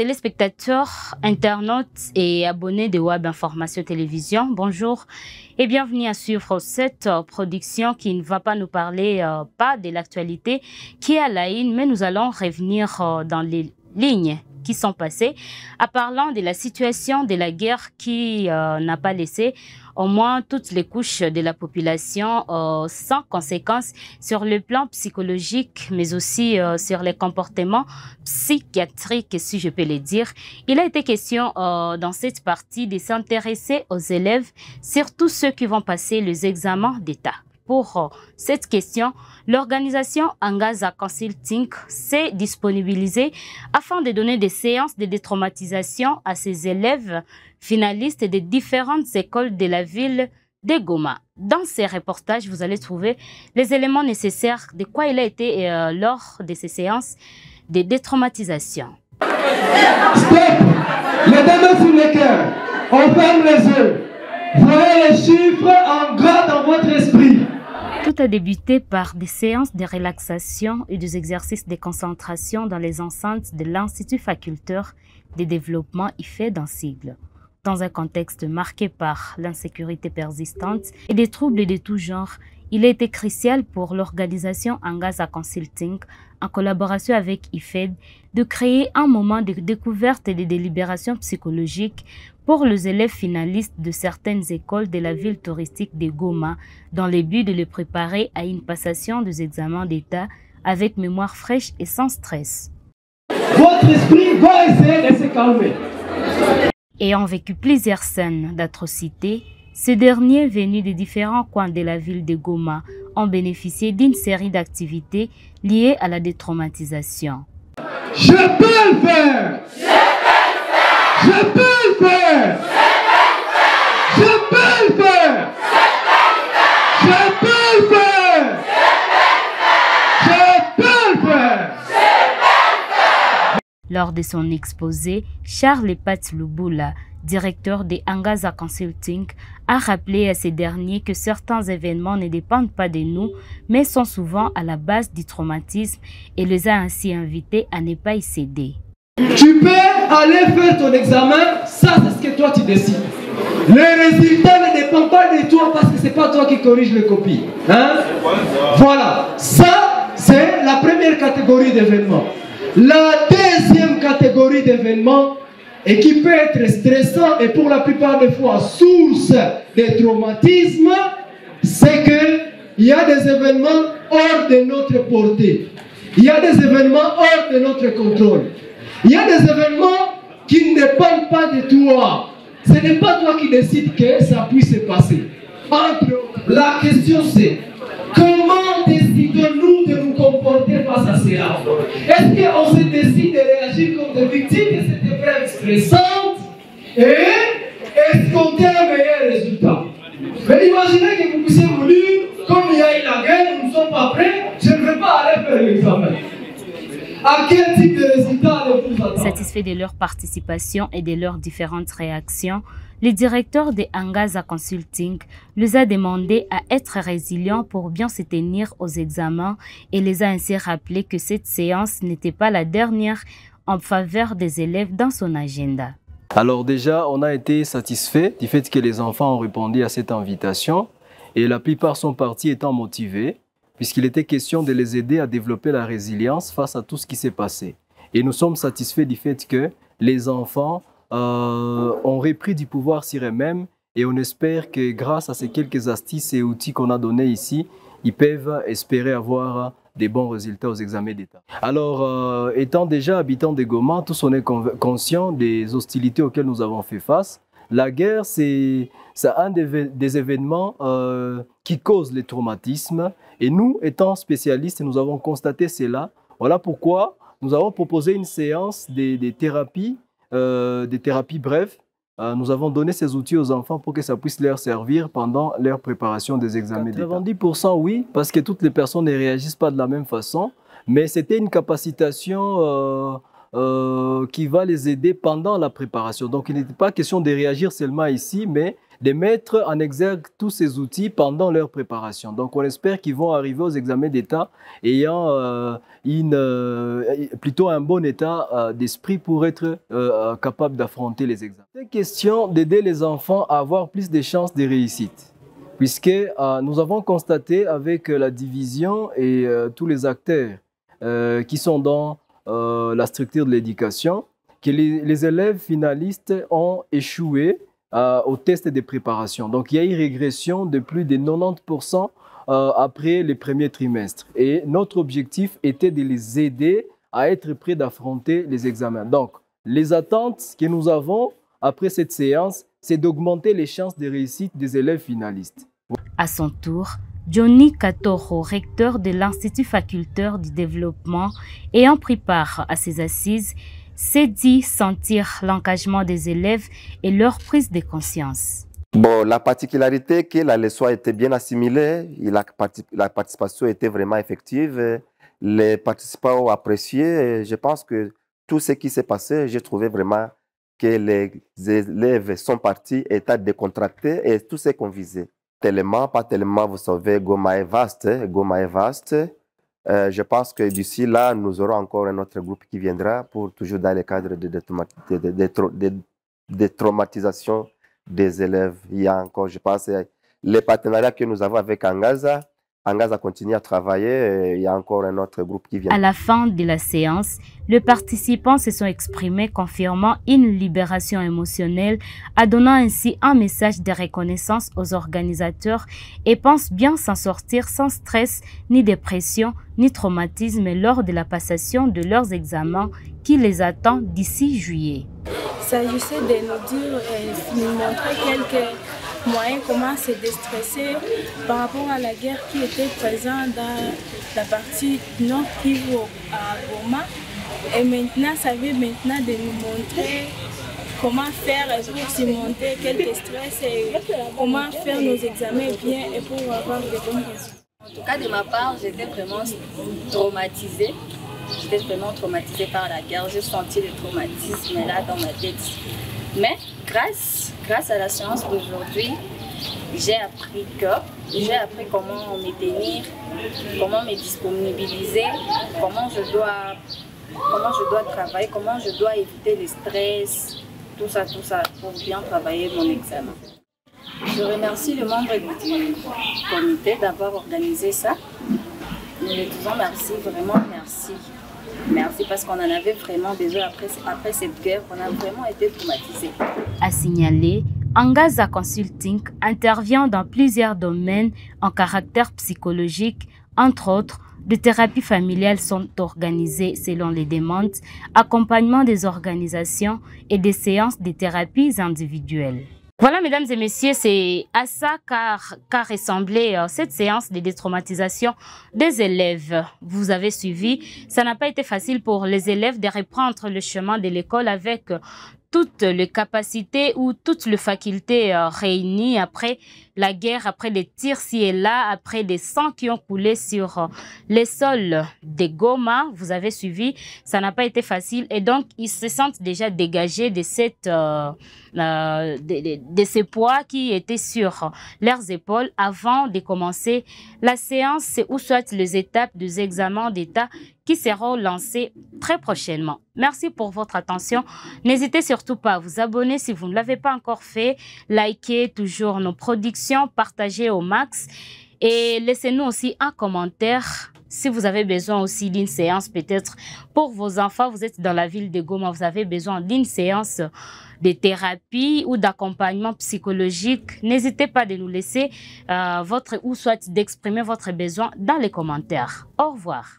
téléspectateurs, internautes et abonnés de Web Information Télévision, bonjour et bienvenue à suivre cette production qui ne va pas nous parler pas de l'actualité qui est à la une, mais nous allons revenir dans les lignes qui sont passées en parlant de la situation de la guerre qui n'a pas laissé au moins toutes les couches de la population sans conséquences sur le plan psychologique, mais aussi sur les comportements psychiatriques, si je peux le dire. Il a été question dans cette partie de s'intéresser aux élèves, surtout ceux qui vont passer les examens d'État. Pour cette question, l'organisation Angaza Consulting s'est disponibilisée afin de donner des séances de détraumatisation à ses élèves finalistes des différentes écoles de la ville de Goma. Dans ces reportages, vous allez trouver les éléments nécessaires de quoi il a été lors de ces séances de détraumatisation. Stop! Mettez mains sur les cœurs, on ferme les yeux. Voyez les chiffres en gras dans votre esprit. Tout a débuté par des séances de relaxation et des exercices de concentration dans les enceintes de l'Institut facultaire de développement IFED en sigle. Dans un contexte marqué par l'insécurité persistante et des troubles de tout genre, il a été crucial pour l'organisation Angaza Consulting, en collaboration avec IFED, de créer un moment de découverte et de délibération psychologique pour les élèves finalistes de certaines écoles de la ville touristique de Goma, dans le but de les préparer à une passation des examens d'État avec mémoire fraîche et sans stress. Votre esprit va essayer de se calmer. Ayant vécu plusieurs scènes d'atrocités, ces derniers venus des différents coins de la ville de Goma ont bénéficié d'une série d'activités liées à la détraumatisation. Je peux le faire! Je peux le faire! Je peux le faire! Je peux le faire! Je peux le faire! Lors de son exposé, Charles Pat Lubula, directeur de Angaza Consulting, a rappelé à ces derniers que certains événements ne dépendent pas de nous, mais sont souvent à la base du traumatisme et les a ainsi invités à ne pas y céder. Tu peux aller faire ton examen, ça c'est ce que toi tu décides. Les résultats ne dépendent pas de toi parce que ce n'est pas toi qui corrige les copies. Hein? Voilà, ça c'est la première catégorie d'événements. La deuxième catégorie d'événements, et qui peut être stressant et pour la plupart des fois source de traumatisme, c'est qu'il y a des événements hors de notre portée. Il y a des événements hors de notre contrôle. Il y a des événements qui ne dépendent pas de toi. Ce n'est pas toi qui décides que ça puisse se passer. Entre autres, la question c'est, comment décidons-nous de nous comporter face à cela? Est-ce qu'on se décide de réagir comme des victimes de cette épreuve stressante? Et est-ce qu'on a un meilleur résultat? Mais imaginez que vous puissiez vous dire, comme il y a eu la guerre, nous ne sommes pas prêts, je ne vais pas aller faire l'examen. À quel type de résultat allez-vous attendre? Satisfait de leur participation et de leurs différentes réactions, le directeur de Angaza Consulting les a demandé à être résilients pour bien se tenir aux examens et les a ainsi rappelé que cette séance n'était pas la dernière en faveur des élèves dans son agenda. Alors déjà, on a été satisfait du fait que les enfants ont répondu à cette invitation et la plupart sont partis étant motivés puisqu'il était question de les aider à développer la résilience face à tout ce qui s'est passé. Et nous sommes satisfaits du fait que les enfants ont repris du pouvoir sur eux-mêmes et on espère que grâce à ces quelques astuces et outils qu'on a donnés ici, ils peuvent espérer avoir des bons résultats aux examens d'État. Alors, étant déjà habitants de Goma, tous on est conscients des hostilités auxquelles nous avons fait face. La guerre, c'est un des événements qui causent les traumatismes. Et nous, étant spécialistes, nous avons constaté cela. Voilà pourquoi nous avons proposé une séance des thérapies brèves. Nous avons donné ces outils aux enfants pour que ça puisse leur servir pendant leur préparation des examens d'État. 90% oui, parce que toutes les personnes ne réagissent pas de la même façon. Mais c'était une capacitation qui va les aider pendant la préparation. Donc, il n'était pas question de réagir seulement ici, mais de mettre en exergue tous ces outils pendant leur préparation. Donc, on espère qu'ils vont arriver aux examens d'État ayant plutôt un bon état d'esprit pour être capable d'affronter les examens. C'est question d'aider les enfants à avoir plus de chances de réussite, puisque nous avons constaté avec la division et tous les acteurs qui sont dans la structure de l'éducation que les élèves finalistes ont échoué au test de préparation. Donc, il y a une régression de plus de 90% après les premiers trimestres. Et notre objectif était de les aider à être prêts d'affronter les examens. Donc, les attentes que nous avons après cette séance, c'est d'augmenter les chances de réussite des élèves finalistes. À son tour, Johnny Katoro, recteur de l'Institut facultaire du développement, ayant pris part à ces assises, s'est dit sentir l'engagement des élèves et leur prise de conscience. Bon, la particularité que la leçon a été bien assimilée, la participation était vraiment effective, les participants ont apprécié. Je pense que tout ce qui s'est passé, j'ai trouvé vraiment que les élèves sont partis état décontractés et tout ce qu'on visait. Tellement, pas tellement, vous savez, Goma est vaste. Je pense que d'ici là, nous aurons encore un autre groupe qui viendra pour toujours dans le cadre de détraumatisation des élèves. Il y a encore, je pense, les partenariats que nous avons avec Angaza. Angaza continue à travailler. Il y a encore un autre groupe qui vient. À la fin de la séance, les participants se sont exprimés confirmant une libération émotionnelle, donnant ainsi un message de reconnaissance aux organisateurs et pensent bien s'en sortir sans stress, ni dépression, ni traumatisme lors de la passation de leurs examens qui les attend d'ici juillet. Il s'agissait de nous dire et nous montrer quelques moyens, comment se déstresser par rapport à la guerre qui était présente dans la partie nord Kivu à Goma. Et maintenant, ça vient maintenant de nous montrer comment faire pour surmonter quelques stress et comment faire nos examens bien et pour avoir de bons résultats. En tout cas, de ma part, j'étais vraiment traumatisée. J'étais vraiment traumatisée par la guerre. J'ai senti le traumatisme là dans ma tête. Mais grâce à la séance d'aujourd'hui, j'ai appris comment me tenir, comment me disponibiliser, comment je dois travailler, comment je dois éviter le stress, tout ça pour bien travailler mon examen. Je remercie le membre du comité d'avoir organisé ça. Nous lui disons merci, vraiment merci. Merci parce qu'on en avait vraiment besoin après cette guerre, on a vraiment été traumatisés. À signaler, Angaza Consulting intervient dans plusieurs domaines en caractère psychologique, entre autres. Des thérapies familiales sont organisées selon les demandes, accompagnement des organisations et des séances de thérapies individuelles. Voilà, mesdames et messieurs, c'est à ça qu'a ressemblé cette séance de détraumatisation des élèves. Vous avez suivi, ça n'a pas été facile pour les élèves de reprendre le chemin de l'école avec toutes les capacités ou toutes les facultés réunies après la guerre, après des tirs ci et là, après des sangs qui ont coulé sur les sols de Goma. Vous avez suivi, ça n'a pas été facile et donc ils se sentent déjà dégagés de ces poids qui étaient sur leurs épaules avant de commencer la séance ou soit les étapes des examens d'État qui seront lancées très prochainement. Merci pour votre attention. N'hésitez surtout pas à vous abonner si vous ne l'avez pas encore fait. Likez toujours nos productions, partagez au max et laissez-nous aussi un commentaire si vous avez besoin aussi d'une séance peut-être pour vos enfants. Vous êtes dans la ville de Goma, vous avez besoin d'une séance de thérapie ou d'accompagnement psychologique. N'hésitez pas de nous laisser ou soit d'exprimer votre besoin dans les commentaires. Au revoir.